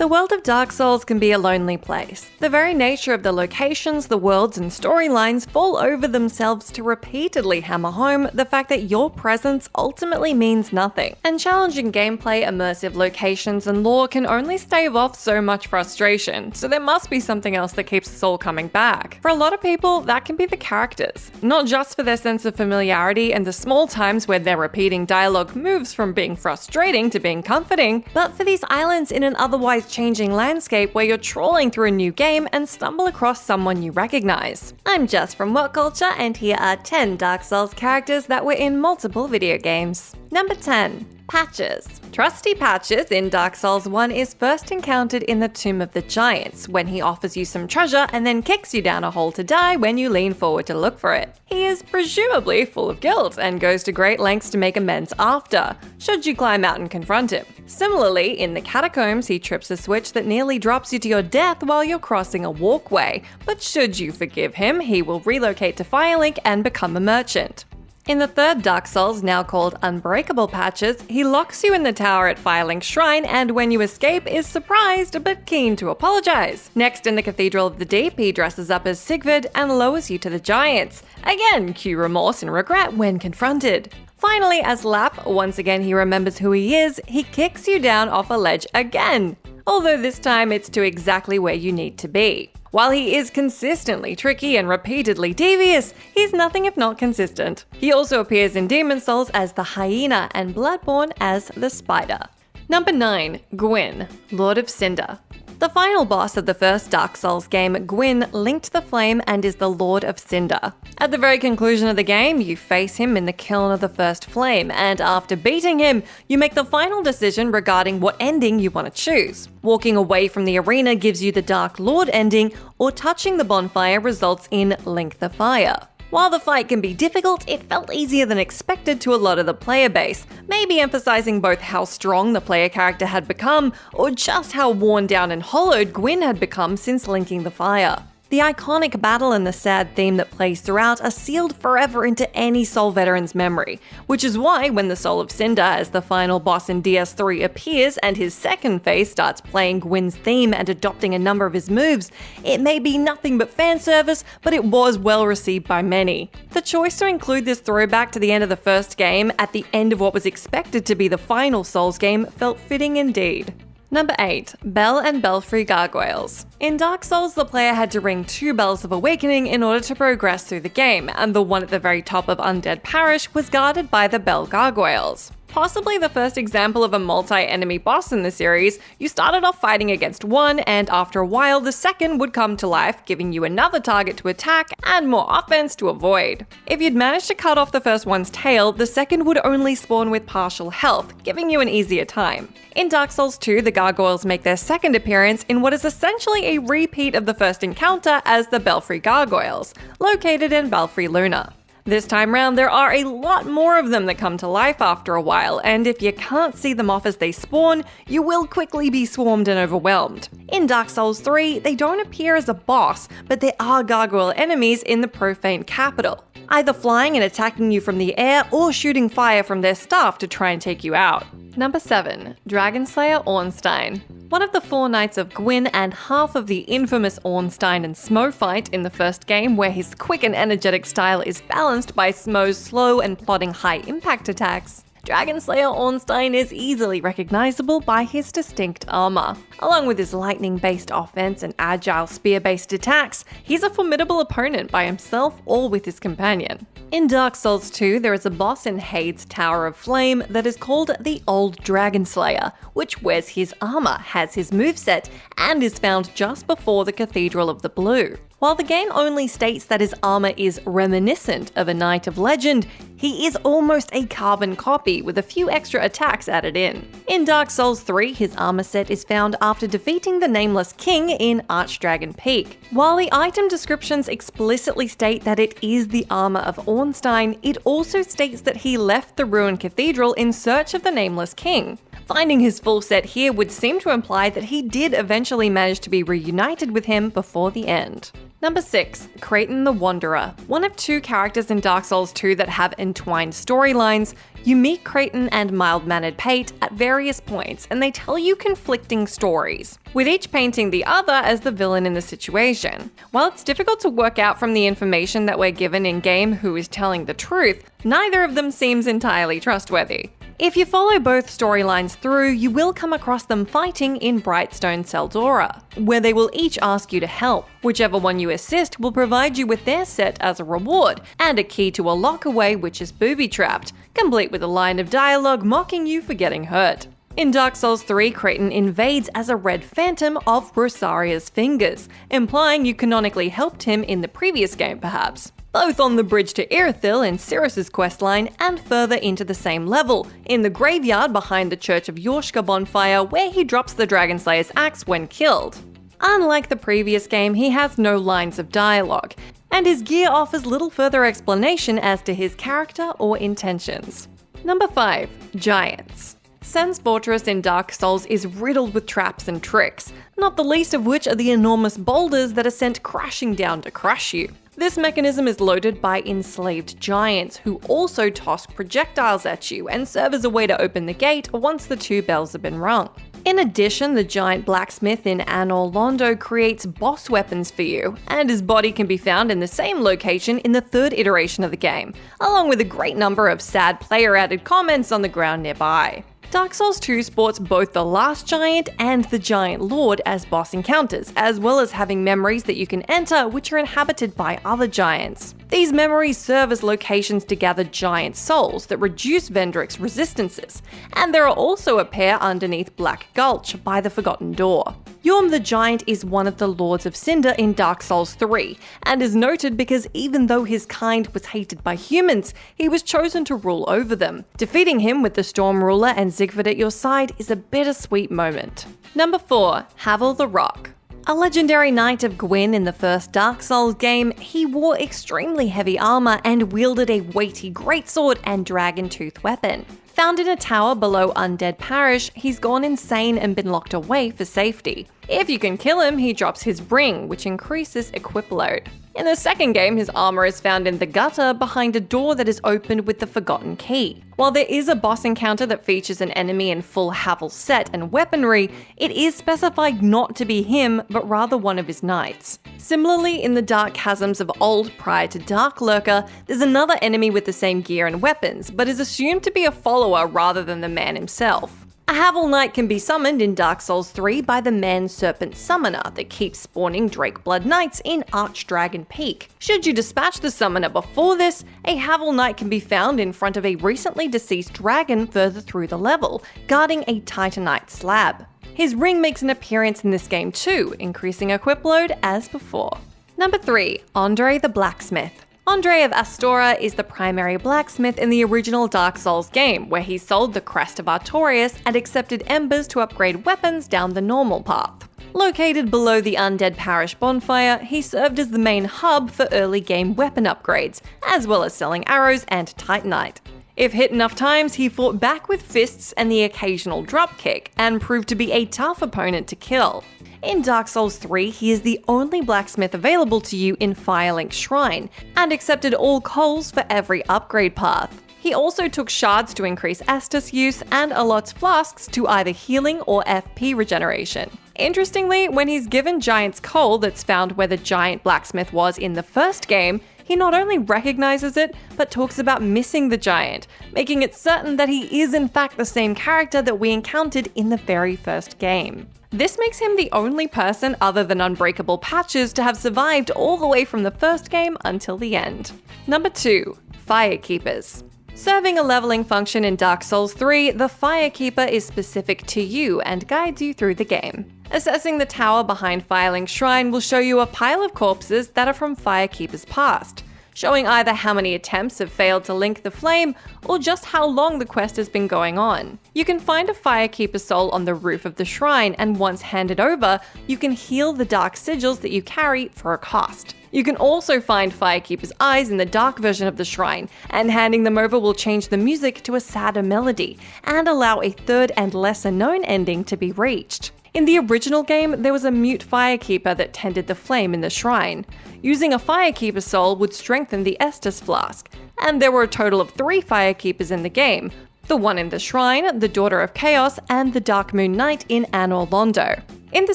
The world of Dark Souls can be a lonely place. The very nature of the locations, the worlds, and storylines fall over themselves to repeatedly hammer home the fact that your presence ultimately means nothing. And challenging gameplay, immersive locations, and lore can only stave off so much frustration, so there must be something else that keeps us all coming back. For a lot of people, that can be the characters. Not just for their sense of familiarity and the small times where their repeating dialogue moves from being frustrating to being comforting, but for these islands in an otherwise changing landscape where you're trawling through a new game and stumble across someone you recognize. I'm Jess from WhatCulture, and here are 10 Dark Souls characters that were in multiple video games. Number 10. Patches. Trusty Patches in Dark Souls 1 is first encountered in the Tomb of the Giants, when he offers you some treasure and then kicks you down a hole to die when you lean forward to look for it. He is presumably full of guilt and goes to great lengths to make amends after, should you climb out and confront him. Similarly, in the Catacombs, he trips a switch that nearly drops you to your death while you're crossing a walkway, but should you forgive him, he will relocate to Firelink and become a merchant. In the third Dark Souls, now called Unbreakable Patches, he locks you in the tower at Firelink Shrine and when you escape is surprised but keen to apologize. Next, in the Cathedral of the Deep, he dresses up as Sigurd and lowers you to the Giants. Again, cue remorse and regret when confronted. Finally, as Lap, once again he remembers who he is, he kicks you down off a ledge again. Although this time it's to exactly where you need to be. While he is consistently tricky and repeatedly devious, he's nothing if not consistent. He also appears in Demon Souls as the Hyena and Bloodborne as the Spider. Number 9. GWYN, Lord of Cinder. The final boss of the first Dark Souls game, GWYN, linked the flame and is the Lord of Cinder. At the very conclusion of the game, you face him in the kiln of the first flame, and after beating him, you make the final decision regarding what ending you want to choose. Walking away from the arena gives you the Dark Lord ending, or touching the bonfire results in Link the Fire. While the fight can be difficult, it felt easier than expected to a lot of the player base, maybe emphasizing both how strong the player character had become, or just how worn down and hollowed GWYN had become since linking the fire. The iconic battle and the sad theme that plays throughout are sealed forever into any Soul veteran's memory, which is why when the Soul of Cinder as the final boss in DS3 appears and his second phase starts playing GWYN's theme and adopting a number of his moves, it may be nothing but fan service, but it was well received by many. The choice to include this throwback to the end of the first game at the end of what was expected to be the final Souls game felt fitting indeed. Number 8. Bell and Belfry Gargoyles. In Dark Souls, the player had to ring 2 bells of awakening in order to progress through the game, and the one at the very top of Undead Parish was guarded by the Bell Gargoyles. Possibly the first example of a multi-enemy boss in the series, you started off fighting against one, and after a while the second would come to life, giving you another target to attack and more offense to avoid. If you'd managed to cut off the first one's tail, the second would only spawn with partial health, giving you an easier time. In Dark Souls 2, the Gargoyles make their second appearance in what is essentially a repeat of the first encounter as the Belfry Gargoyles, located in Belfry Luna. This time round, there are a lot more of them that come to life after a while, and if you can't see them off as they spawn, you will quickly be swarmed and overwhelmed. In Dark Souls 3, they don't appear as a boss, but they are gargoyle enemies in the profane capital, either flying and attacking you from the air or shooting fire from their staff to try and take you out. Number 7. Dragon Slayer Ornstein. One of the 4 Knights of GWYN and half of the infamous Ornstein and Smo fight in the first game, where his quick and energetic style is balanced by Smo's slow and plodding high-impact attacks. Dragon Slayer Ornstein is easily recognizable by his distinct armor. Along with his lightning-based offense and agile spear-based attacks, he's a formidable opponent by himself or with his companion. In Dark Souls 2, there is a boss in Hade's Tower of Flame that is called the Old Dragon Slayer, which wears his armor, has his moveset, and is found just before the Cathedral of the Blue. While the game only states that his armor is reminiscent of a Knight of Legend, he is almost a carbon copy with a few extra attacks added in. In Dark Souls 3, his armor set is found after defeating the Nameless King in Archdragon Peak. While the item descriptions explicitly state that it is the armor of Ornstein, it also states that he left the ruined cathedral in search of the Nameless King. Finding his full set here would seem to imply that he did eventually manage to be reunited with him before the end. Number 6. CREIGHTON the Wanderer. One of 2 characters in Dark Souls 2 that have entwined storylines. You meet CREIGHTON and mild-mannered Pate at various points, and they tell you conflicting stories, with each painting the other as the villain in the situation. While it's difficult to work out from the information that we're given in-game who is telling the truth, neither of them seems entirely trustworthy. If you follow both storylines through, you will come across them fighting in Brightstone Seldora, where they will each ask you to help. Whichever one you assist will provide you with their set as a reward, and a key to a lockaway which is booby-trapped, complete with a line of dialogue mocking you for getting hurt. In Dark Souls 3, CREIGHTON invades as a red phantom of Rosaria's fingers, implying you canonically helped him in the previous game perhaps. Both on the bridge to Irithyll in Cirrus's questline and further into the same level, in the graveyard behind the Church of Yorshka bonfire where he drops the Dragonslayer's axe when killed. Unlike the previous game, he has no lines of dialogue, and his gear offers little further explanation as to his character or intentions. Number 5. Giants. Sen's Fortress in Dark Souls is riddled with traps and tricks, not the least of which are the enormous boulders that are sent crashing down to crush you. This mechanism is loaded by enslaved giants, who also toss projectiles at you and serve as a way to open the gate once the 2 bells have been rung. In addition, the giant blacksmith in Anor Londo creates boss weapons for you, and his body can be found in the same location in the 3rd iteration of the game, along with a great number of sad player-added comments on the ground nearby. Dark Souls 2 sports both the Last Giant and the Giant Lord as boss encounters, as well as having memories that you can enter which are inhabited by other giants. These memories serve as locations to gather giant souls that reduce Vendrick's resistances, and there are also a pair underneath Black Gulch by the Forgotten Door. Yhorm the Giant is one of the Lords of Cinder in Dark Souls 3, and is noted because even though his kind was hated by humans, he was chosen to rule over them. Defeating him with the Storm Ruler and Siegfried at your side is a bittersweet moment. Number 4. Havel the Rock. A legendary knight of GWYN in the first Dark Souls game, he wore extremely heavy armor and wielded a weighty greatsword and dragon-tooth weapon. Found in a tower below Undead Parish, he's gone insane and been locked away for safety. If you can kill him, he drops his ring, which increases equip load. In the second game, his armor is found in the gutter behind a door that is opened with the Forgotten Key. While there is a boss encounter that features an enemy in full Havel set and weaponry, it is specified not to be him, but rather one of his knights. Similarly, in the Dark Chasms of Old prior to Dark Lurker, there's another enemy with the same gear and weapons, but is assumed to be a follower rather than the man himself. A Havel Knight can be summoned in Dark Souls 3 by the Man-Serpent Summoner that keeps spawning Drakeblood Knights in Archdragon Peak. Should you dispatch the summoner before this, a Havel Knight can be found in front of a recently deceased dragon further through the level, guarding a Titanite slab. His ring makes an appearance in this game too, increasing equip load as before. Number 3. Andre the Blacksmith. Andre of Astora is the primary blacksmith in the original Dark Souls game, where he sold the Crest of Artorias and accepted embers to upgrade weapons down the normal path. Located below the Undead Parish bonfire, he served as the main hub for early game weapon upgrades, as well as selling arrows and Titanite. If hit enough times, he fought back with fists and the occasional dropkick, and proved to be a tough opponent to kill. In Dark Souls 3, he is the only blacksmith available to you in Firelink Shrine, and accepted all coals for every upgrade path. He also took shards to increase Estus use and allots flasks to either healing or FP regeneration. Interestingly, when he's given Giant's Coal that's found where the giant blacksmith was in the first game, he not only recognizes it, but talks about missing the giant, making it certain that he is in fact the same character that we encountered in the very first game. This makes him the only person other than Unbreakable Patches to have survived all the way from the first game until the end. Number 2. Firekeepers. Serving a leveling function in Dark Souls 3, the Firekeeper is specific to you and guides you through the game. Assessing the tower behind Firelink Shrine will show you a pile of corpses that are from Firekeepers past, showing either how many attempts have failed to link the flame or just how long the quest has been going on. You can find a Firekeeper soul on the roof of the shrine, and once handed over, you can heal the dark sigils that you carry for a cost. You can also find Firekeeper's eyes in the dark version of the shrine, and handing them over will change the music to a sadder melody, and allow a third and lesser known ending to be reached. In the original game, there was a mute Firekeeper that tended the flame in the shrine. Using a Firekeeper soul would strengthen the Estus flask, and there were a total of 3 Firekeepers in the game, the one in the Shrine, the Daughter of Chaos, and the Dark Moon Knight in Anor Londo. In the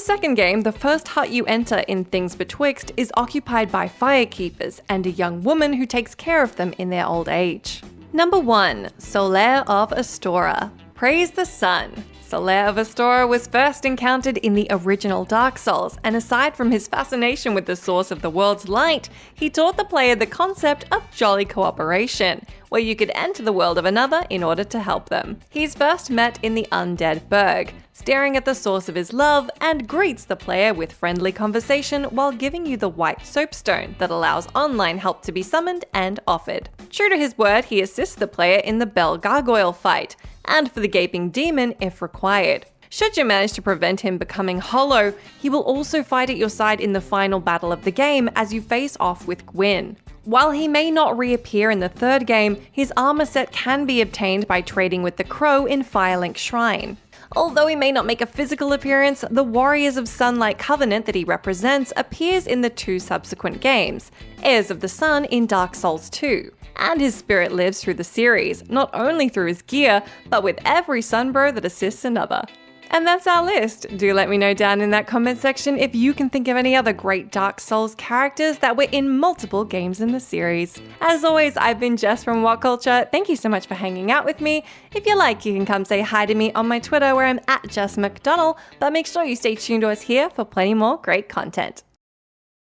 second game, the first hut you enter in Things Betwixt is occupied by Firekeepers and a young woman who takes care of them in their old age. Number 1. Solaire of Astora. Praise the sun! Solaire of Astora was first encountered in the original Dark Souls, and aside from his fascination with the source of the world's light, he taught the player the concept of jolly cooperation, where you could enter the world of another in order to help them. He's first met in the Undead Burg, staring at the source of his love, and greets the player with friendly conversation while giving you the white soapstone that allows online help to be summoned and offered. True to his word, he assists the player in the Bell Gargoyle fight, and for the Gaping Demon if required. Should you manage to prevent him becoming hollow, he will also fight at your side in the final battle of the game as you face off with GWYN. While he may not reappear in the third game, his armor set can be obtained by trading with the Crow in Firelink Shrine. Although he may not make a physical appearance, the Warriors of Sunlight Covenant that he represents appears in the 2 subsequent games, Heirs of the Sun in Dark Souls 2. And his spirit lives through the series, not only through his gear, but with every Sunbro that assists another. And that's our list. Do let me know down in that comment section if you can think of any other great Dark Souls characters that were in multiple games in the series. As always, I've been Jess from WhatCulture. Thank you so much for hanging out with me. If you like, you can come say hi to me on my Twitter where I'm @JessMcDonnell, but make sure you stay tuned to us here for plenty more great content.